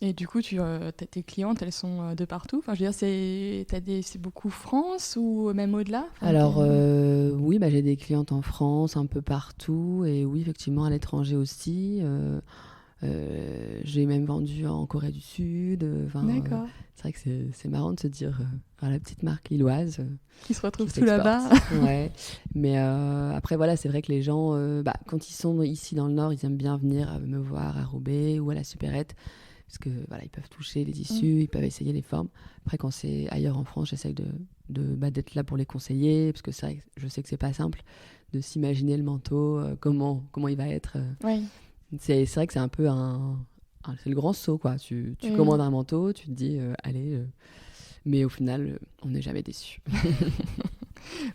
Et du coup, tes clientes, elles sont de partout. Enfin, je veux dire, c'est beaucoup France ou même au-delà. Enfin, Alors, oui, j'ai des clientes en France, un peu partout. Et oui, effectivement, à l'étranger aussi. J'ai même vendu en Corée du Sud. D'accord. C'est vrai que c'est marrant de se dire, la petite marque lilloise. Qui se retrouvent qui tout là-bas. Ouais. Mais après, voilà, c'est vrai que les gens, quand ils sont ici dans le Nord, ils aiment bien venir me voir à Roubaix ou à la Supérette. Parce que voilà, ils peuvent toucher les tissus, ils peuvent essayer les formes. Après, quand c'est ailleurs en France, j'essaye d'être là pour les conseiller, parce que c'est vrai que je sais que c'est pas simple de s'imaginer le manteau, comment il va être. Oui. C'est vrai que c'est un peu c'est le grand saut, quoi. Tu commandes un manteau, tu te dis, allez. Mais au final, on n'est jamais déçu.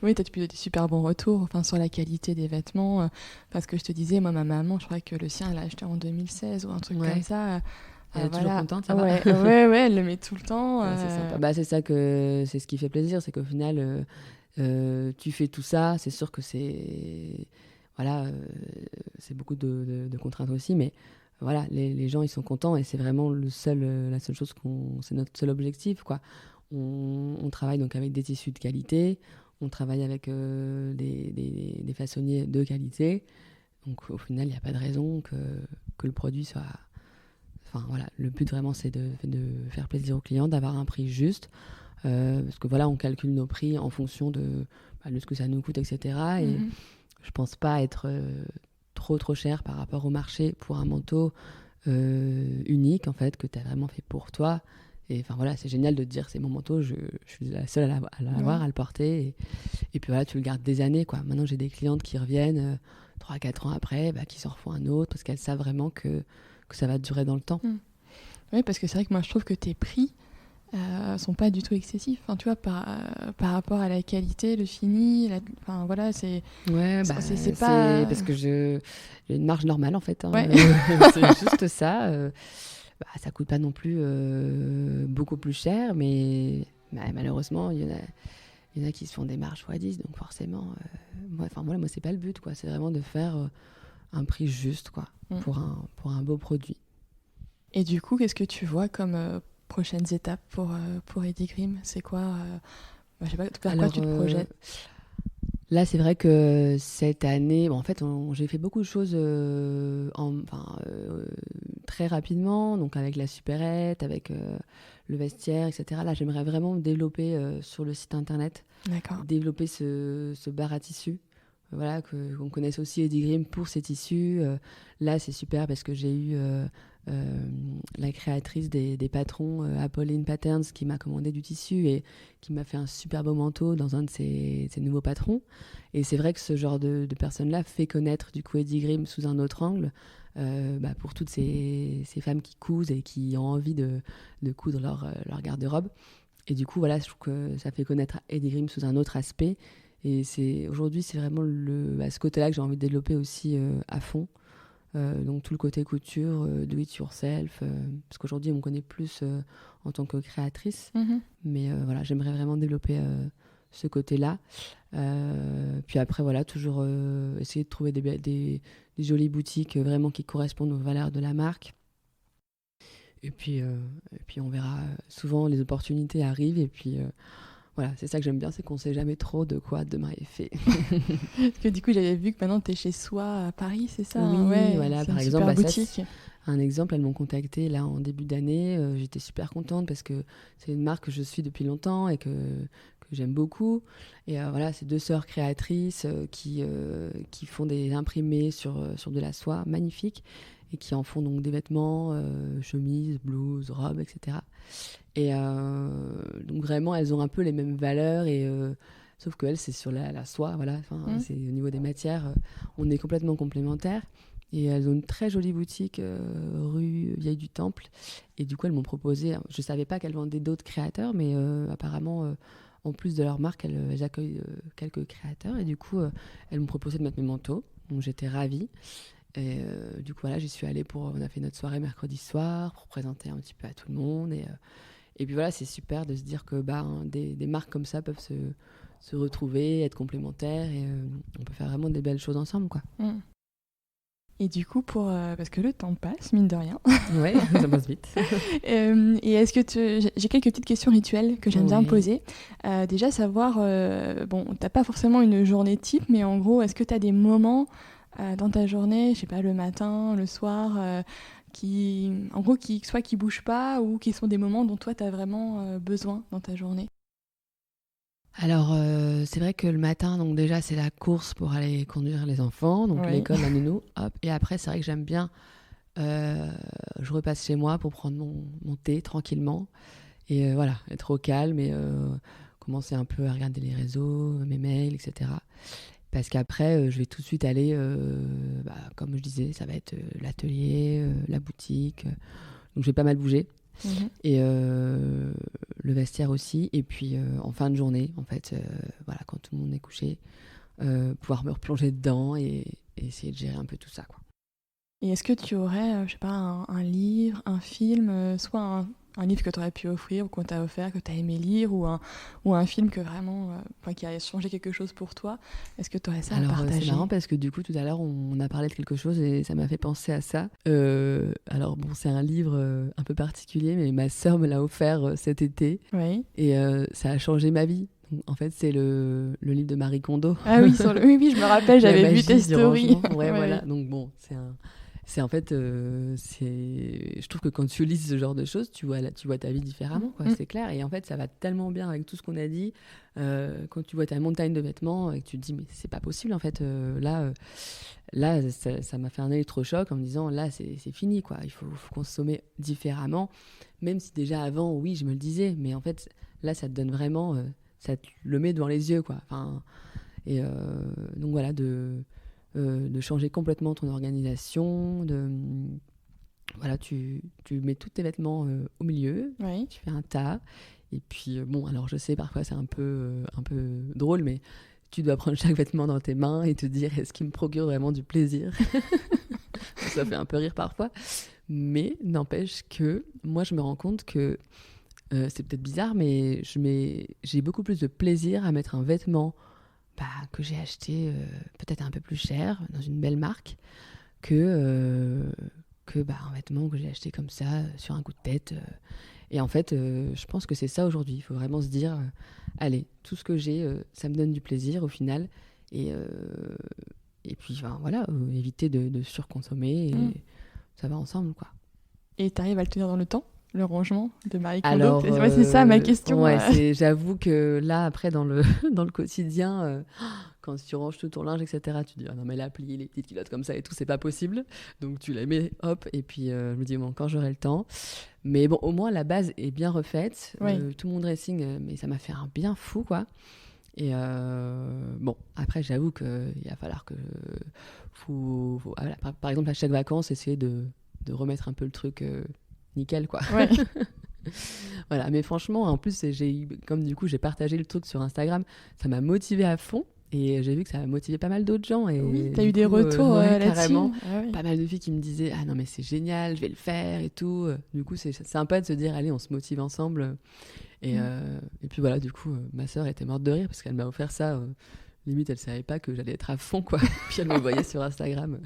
Oui, tu as pu des super bons retours sur la qualité des vêtements. Parce que je te disais, moi, ma maman, je crois que le sien, elle l'a acheté en 2016 ou un truc comme ça. Elle est toujours contente, ça va. Ouais, elle le met tout le temps. C'est sympa. C'est ce qui fait plaisir, c'est qu'au final, tu fais tout ça. C'est sûr que c'est beaucoup de contraintes aussi, mais voilà, les gens ils sont contents et c'est vraiment la seule chose c'est notre seul objectif, quoi. On travaille donc avec des tissus de qualité, on travaille avec des façonniers de qualité. Donc au final, il n'y a pas de raison que le produit soit. Enfin voilà, le but vraiment c'est de faire plaisir aux clients, d'avoir un prix juste, parce que voilà, on calcule nos prix en fonction de ce que ça nous coûte, etc. Et je pense pas être trop cher par rapport au marché pour un manteau unique en fait que tu as vraiment fait pour toi. Et enfin voilà, c'est génial de te dire c'est mon manteau, je suis la seule à l'avoir, à le porter. Et puis voilà, tu le gardes des années, quoi. Maintenant j'ai des clientes qui reviennent 3-4 ans après, qui s'en refont un autre parce qu'elles savent vraiment que ça va durer dans le temps. Oui, parce que c'est vrai que moi je trouve que tes prix sont pas du tout excessifs. Enfin, tu vois, par rapport à la qualité, le fini, enfin voilà, c'est. Ouais, c'est pas. parce que j'ai une marge normale en fait. Hein. Ouais. C'est juste ça. Ça coûte pas non plus beaucoup plus cher, mais malheureusement, il y en a qui se font des marges x10, donc forcément, moi c'est pas le but, quoi. C'est vraiment de faire un prix juste, quoi, pour un beau produit. Et du coup, qu'est-ce que tu vois comme prochaines étapes pour Eddie Grimm? C'est quoi je sais pas, vers quoi tu te projettes? Là, c'est vrai que cette année, en fait, j'ai fait beaucoup de choses très rapidement, donc avec la supérette, avec le vestiaire, etc. Là, j'aimerais vraiment développer sur le site internet, développer ce bar à tissus. Voilà, qu'on connaisse aussi Eddie Grimm pour ses tissus. Là, c'est super parce que j'ai eu la créatrice des patrons, Apolline Patterns, qui m'a commandé du tissu et qui m'a fait un super beau manteau dans un de ses nouveaux patrons. Et c'est vrai que ce genre de personne-là fait connaître du coup Eddie Grimm sous un autre angle pour toutes ces femmes qui cousent et qui ont envie de coudre leur garde-robe. Et du coup, voilà, je trouve que ça fait connaître Eddie Grimm sous un autre aspect. Et aujourd'hui, c'est vraiment ce côté-là que j'ai envie de développer aussi à fond. Donc tout le côté couture, do it yourself, parce qu'aujourd'hui on me connaît plus en tant que créatrice, mais voilà, j'aimerais vraiment développer ce côté-là. Puis après voilà, toujours essayer de trouver des jolies boutiques vraiment qui correspondent aux valeurs de la marque. Et puis on verra. Souvent les opportunités arrivent et puis voilà, c'est ça que j'aime bien, c'est qu'on ne sait jamais trop de quoi demain est fait. Parce que du coup, j'avais vu que maintenant, tu es chez Soi à Paris, c'est ça? Oui, voilà, par exemple, boutique. Un exemple, elles m'ont contactée là en début d'année. J'étais super contente parce que c'est une marque que je suis depuis longtemps et que j'aime beaucoup. Et voilà, c'est 2 sœurs créatrices qui font des imprimés sur de la soie magnifiques et qui en font donc des vêtements, chemises, blouses, robes, etc. Et donc vraiment, elles ont un peu les mêmes valeurs, sauf qu'elles, c'est sur la soie, voilà. C'est au niveau des matières, on est complètement complémentaires. Et elles ont une très jolie boutique rue Vieille du Temple. Et du coup, elles m'ont proposé, je ne savais pas qu'elles vendaient d'autres créateurs, mais apparemment, en plus de leur marque, elles accueillent quelques créateurs. Et du coup, elles m'ont proposé de mettre mes manteaux. Donc j'étais ravie. Et du coup, voilà, j'y suis allée on a fait notre soirée mercredi soir pour présenter un petit peu à tout le monde. Et puis voilà, c'est super de se dire que des marques comme ça peuvent se retrouver, être complémentaires. Et on peut faire vraiment des belles choses ensemble, quoi. Et du coup, parce que le temps passe, mine de rien. Ouais, ça passe vite. Et est-ce que j'ai quelques petites questions rituelles que j'aime bien poser. Déjà, savoir, t'as pas forcément une journée type, mais en gros, est-ce que t'as des moments dans ta journée, je sais pas, le matin, le soir, qui bougent pas ou qui sont des moments dont toi, t'as vraiment besoin dans ta journée? Alors, c'est vrai que le matin, donc déjà, c'est la course pour aller conduire les enfants, donc l'école, la nounou, hop. Et après, c'est vrai que j'aime bien, je repasse chez moi pour prendre mon thé tranquillement. Et voilà, être au calme et commencer un peu à regarder les réseaux, mes mails, etc. Parce qu'après, je vais tout de suite aller, comme je disais, ça va être l'atelier, la boutique. Donc, je vais pas mal bouger. Et le vestiaire aussi. Et puis, en fin de journée, en fait, voilà, quand tout le monde est couché, pouvoir me replonger dedans et essayer de gérer un peu tout ça, quoi. Et est-ce que tu aurais, je sais pas, un livre, un film, soit un livre que tu aurais pu offrir ou qu'on t'a offert, que tu as aimé lire, ou un film que vraiment, qui a changé quelque chose pour toi? Est-ce que tu aurais ça à partager? C'est marrant parce que du coup, tout à l'heure, on a parlé de quelque chose et ça m'a fait penser à ça. Alors bon, c'est un livre un peu particulier, mais ma sœur me l'a offert cet été. Oui. Et ça a changé ma vie. En fait, c'est le livre de Marie Kondo. Ah oui, oui, je me rappelle, j'avais vu tes stories. Ouais, voilà. Donc bon, c'est en fait, je trouve que quand tu lis ce genre de choses, tu vois ta vie différemment, quoi, c'est clair. Et en fait, ça va tellement bien avec tout ce qu'on a dit. Quand tu vois ta montagne de vêtements et que tu te dis, mais c'est pas possible, en fait. Là, ça m'a fait un électrochoc en me disant, là, c'est fini, quoi. Il faut consommer différemment. Même si déjà avant, oui, je me le disais. Mais en fait, là, ça te donne vraiment, ça te le met devant les yeux, quoi. Enfin, et donc voilà, de changer complètement ton organisation, voilà, tu mets tous tes vêtements au milieu, tu fais un tas, et puis bon, alors je sais, parfois c'est un peu drôle, mais tu dois prendre chaque vêtement dans tes mains et te dire, est-ce qu'il me procure vraiment du plaisir? Ça fait un peu rire parfois, mais n'empêche que moi je me rends compte que c'est peut-être bizarre, mais j'ai beaucoup plus de plaisir à mettre un vêtement que j'ai acheté peut-être un peu plus cher dans une belle marque que un vêtement que j'ai acheté comme ça sur un coup de tête. Et en fait, je pense que c'est ça aujourd'hui. Il faut vraiment se dire, allez, tout ce que j'ai, ça me donne du plaisir au final. Et puis voilà, éviter de surconsommer. Et ça va ensemble, quoi. Et tu arrives à le tenir dans le temps, le rangement de Marie Kondo? Alors, c'est ça ma question. Ouais, j'avoue que là, après, dans le quotidien, quand tu ranges tout ton linge, etc., tu te dis, ah non, mais la plie, les petites culottes comme ça et tout, c'est pas possible. Donc, tu les mets, hop, et puis je me dis, bon, quand j'aurai le temps. Mais bon, au moins, la base est bien refaite. Tout mon dressing, mais ça m'a fait un bien fou, quoi. Et bon, après, j'avoue qu'il va falloir que... voilà, par exemple, à chaque vacances, essayer de remettre un peu le truc... nickel, quoi. Ouais. Voilà, mais franchement, en plus, comme du coup j'ai partagé le truc sur Instagram, ça m'a motivée à fond et j'ai vu que ça a motivé pas mal d'autres gens. Et oui, t'as eu des retours là-dessus. Carrément, pas mal de filles qui me disaient, ah non mais c'est génial, je vais le faire et tout. Du coup, c'est sympa de se dire, allez, on se motive ensemble. Et puis voilà, du coup, ma sœur était morte de rire parce qu'elle m'a offert ça. Limite, elle savait pas que j'allais être à fond, quoi. Puis elle me voyait sur Instagram.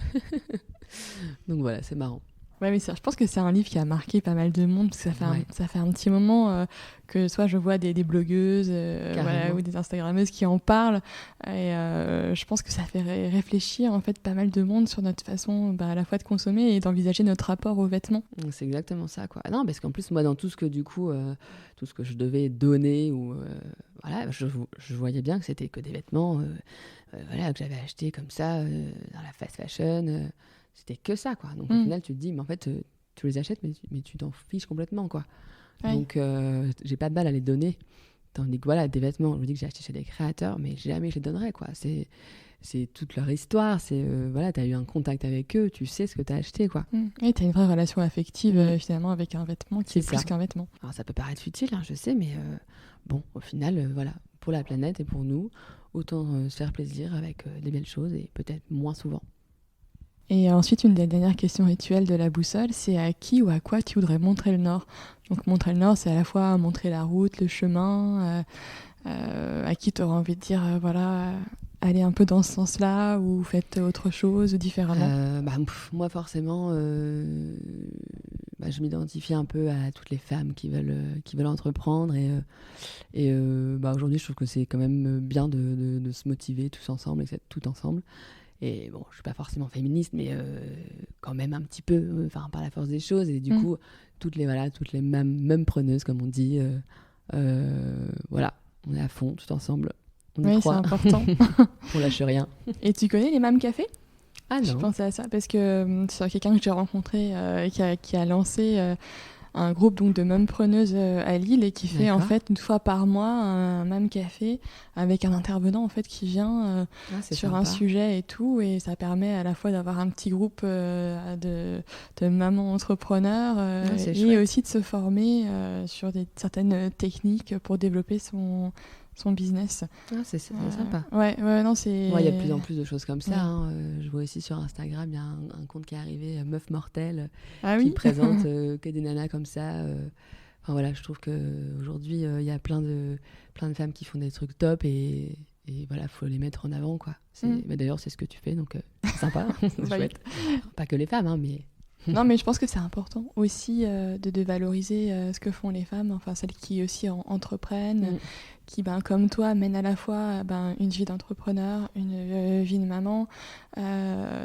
Donc voilà, c'est marrant. Ouais, mais je pense que c'est un livre qui a marqué pas mal de monde, parce que ça fait un petit moment que soit je vois des blogueuses ou des Instagrammeuses qui en parlent, et je pense que ça fait réfléchir en fait pas mal de monde sur notre façon à la fois de consommer et d'envisager notre rapport aux vêtements. C'est exactement ça, quoi. Non, parce qu'en plus, moi, dans tout ce que du coup, tout ce que je devais donner, ou voilà, je voyais bien que c'était que des vêtements voilà, que j'avais achetés comme ça dans la fast fashion. C'était que ça, quoi. Donc au final, tu te dis, mais en fait, tu les achètes, mais tu t'en fiches complètement, quoi. Ouais. Donc j'ai pas de balle à les donner. Tandis que voilà, des vêtements, je me dis que j'ai acheté chez des créateurs, mais jamais je les donnerais, quoi. c'est toute leur histoire. C'est voilà, t'as eu un contact avec eux, tu sais ce que t'as acheté, quoi. Et t'as une vraie relation affective finalement avec un vêtement qui est plus qu'un vêtement. Alors ça peut paraître futile, hein, je sais, mais bon, au final, voilà, pour la planète et pour nous, autant se faire plaisir avec des belles choses et peut-être moins souvent. Et ensuite, une des dernières questions rituelles de la boussole, c'est à qui ou à quoi tu voudrais montrer le Nord. Donc montrer le Nord, c'est à la fois montrer la route, le chemin, à qui tu auras envie de dire, voilà, allez un peu dans ce sens-là, ou faites autre chose, ou différemment. Moi, forcément, je m'identifie un peu à toutes les femmes qui veulent entreprendre. Et aujourd'hui, je trouve que c'est quand même bien de se motiver tous ensemble et d'être tout ensemble. Et bon, je suis pas forcément féministe, mais quand même un petit peu, par la force des choses. Et du coup, toutes les mêmes preneuses, comme on dit, voilà, on est à fond, tout ensemble. On y croit. C'est important. On lâche rien. Et tu connais les Mam Café ? Ah non. Je pensais à ça parce que c'est quelqu'un que j'ai rencontré qui a lancé un groupe donc, de mumpreneuses à Lille et qui fait en fait une fois par mois un mam café avec un intervenant en fait qui vient sur sympa. Un sujet et tout, et ça permet à la fois d'avoir un petit groupe de mamans entrepreneurs et chouette. aussi de se former sur certaines techniques pour développer son business. C'est sympa. Non, c'est... Il y a de plus en plus de choses comme ça. Hein. Je vois aussi sur Instagram, il y a un compte qui est arrivé, Meuf Mortelle, qui présente que des nanas comme ça. Voilà, je trouve qu'aujourd'hui, il y a plein de femmes qui font des trucs top et voilà, faut les mettre en avant, quoi. Mais d'ailleurs, c'est ce que tu fais, donc c'est sympa. C'est chouette. Pas que les femmes, hein, mais... Non, mais je pense que c'est important aussi de valoriser ce que font les femmes, enfin celles qui aussi entreprennent, qui, comme toi, mènent à la fois une vie d'entrepreneur, une vie de maman.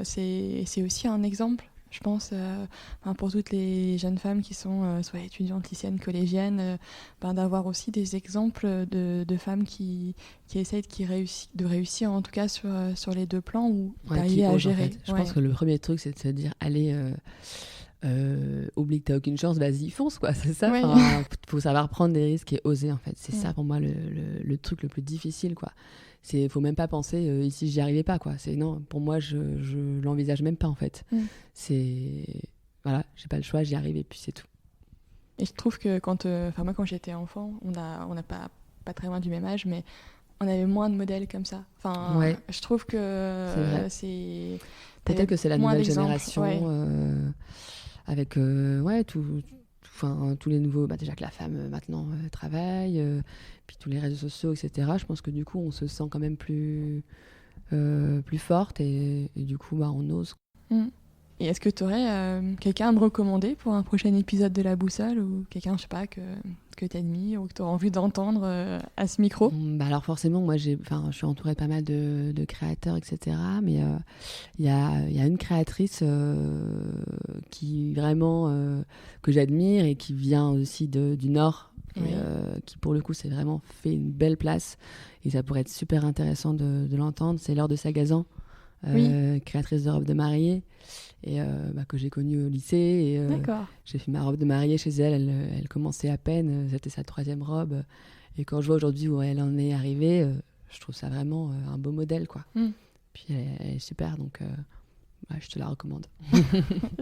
C'est aussi un exemple, je pense, pour toutes les jeunes femmes qui sont soit étudiantes, lycéennes, collégiennes, d'avoir aussi des exemples de femmes qui essayent de réussir, en tout cas sur les deux plans, ou d'arriver à gérer. En fait. Je pense que le premier truc, c'est de se dire, allez... oublie que t'as aucune chance, vas-y fonce, quoi, c'est ça. Faut savoir prendre des risques et oser, en fait, c'est ça pour moi le truc le plus difficile, quoi. Faut même pas penser ici j'y arrivais pas, quoi. Non, pour moi je l'envisage même pas, en fait. Voilà, j'ai pas le choix, j'y arrive et puis c'est tout. Et je trouve que moi quand j'étais enfant, on n'a pas très loin du même âge, mais on avait moins de modèles comme ça. Je trouve que c'est peut-être que c'est la nouvelle génération avec tous les nouveaux, déjà que la femme maintenant travaille, puis tous les réseaux sociaux, etc. Je pense que du coup on se sent quand même plus forte et du coup on ose. Et est-ce que tu aurais quelqu'un à me recommander pour un prochain épisode de La Boussole, ou quelqu'un, je sais pas, que tu admires ou que tu auras envie d'entendre à ce micro ? Alors forcément, moi je suis entourée de pas mal de créateurs, etc. Mais il y a une créatrice qui vraiment que j'admire et qui vient aussi du Nord, et qui pour le coup s'est vraiment fait une belle place. Et ça pourrait être super intéressant de l'entendre. C'est Laure de Sagazan, créatrice de robes de mariée. Et que j'ai connue au lycée, et j'ai fait ma robe de mariée chez elle. Elle commençait à peine, c'était sa 3e robe, et quand je vois aujourd'hui où elle en est arrivée, je trouve ça vraiment un beau modèle, quoi. Puis elle est super, donc je te la recommande.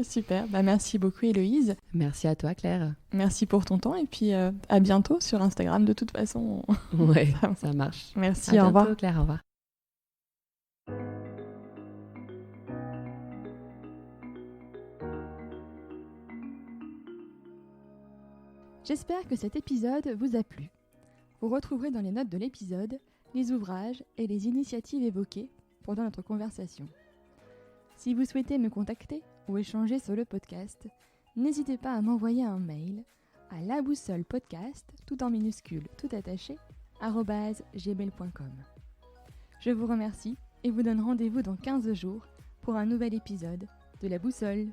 Super, merci beaucoup Héloïse. Merci à toi Claire. Merci pour ton temps, et puis à bientôt sur Instagram de toute façon. Ouais, ça marche. Merci, au revoir. Bientôt Claire, au revoir. J'espère que cet épisode vous a plu. Vous retrouverez dans les notes de l'épisode les ouvrages et les initiatives évoquées pendant notre conversation. Si vous souhaitez me contacter ou échanger sur le podcast, n'hésitez pas à m'envoyer un mail à laboussolepodcast, tout en minuscules, tout attaché, @gmail.com. Je vous remercie et vous donne rendez-vous dans 15 jours pour un nouvel épisode de La Boussole.